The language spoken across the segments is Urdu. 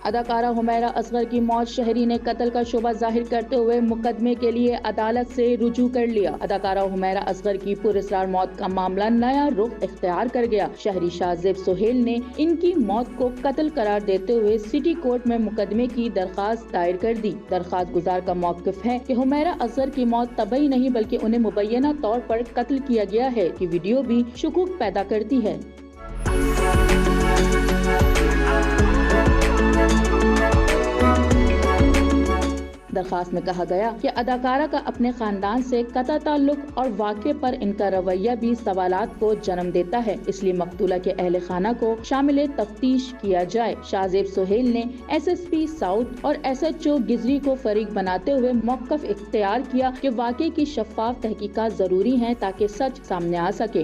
اداکارہ حمیرہ اصغر کی موت شہری نے قتل کا شبہ ظاہر کرتے ہوئے مقدمے کے لیے عدالت سے رجوع کر لیا۔ اداکارہ حمیرہ اصغر کی پراسرار موت کا معاملہ نیا رخ اختیار کر گیا۔ شہری شاہ زیب سہیل نے ان کی موت کو قتل قرار دیتے ہوئے سٹی کورٹ میں مقدمے کی درخواست دائر کر دی۔ درخواست گزار کا موقف ہے کہ حمیرہ اصغر کی موت طبعی نہیں بلکہ انہیں مبینہ طور پر قتل کیا گیا ہے کی ویڈیو بھی شکوک پیدا کرتی ہے۔ درخواست میں کہا گیا کہ اداکارہ کا اپنے خاندان سے قطع تعلق اور واقعے پر ان کا رویہ بھی سوالات کو جنم دیتا ہے، اس لیے مقتولہ کے اہل خانہ کو شامل تفتیش کیا جائے۔ شاہ زیب سہیل نے ایس ایس پی ساؤتھ اور ایس ایچ او گزری کو فریق بناتے ہوئے موقف اختیار کیا کہ واقعے کی شفاف تحقیقات ضروری ہیں تاکہ سچ سامنے آ سکے۔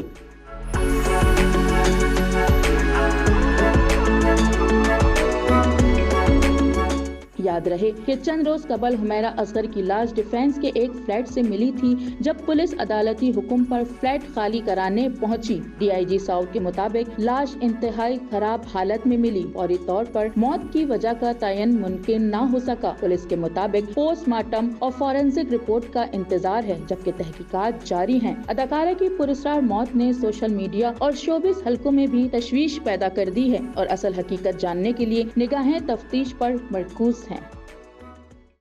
یاد رہے کہ چند روز قبل حمیرہ اصغر کی لاش ڈیفینس کے ایک فلیٹ سے ملی تھی، جب پولیس عدالتی حکم پر فلیٹ خالی کرانے پہنچی۔ ڈی آئی جی ساؤتھ کے مطابق لاش انتہائی خراب حالت میں ملی، فوری طور پر موت کی وجہ کا تعین ممکن نہ ہو سکا۔ پولیس کے مطابق پوسٹ مارٹم اور فورینسک رپورٹ کا انتظار ہے، جبکہ تحقیقات جاری ہیں۔ اداکارہ کی پراسرار موت نے سوشل میڈیا اور شوبز حلقوں میں بھی تشویش پیدا کر دی ہے اور اصل حقیقت جاننے کے لیے نگاہیں تفتیش پر مرکوز ہیں۔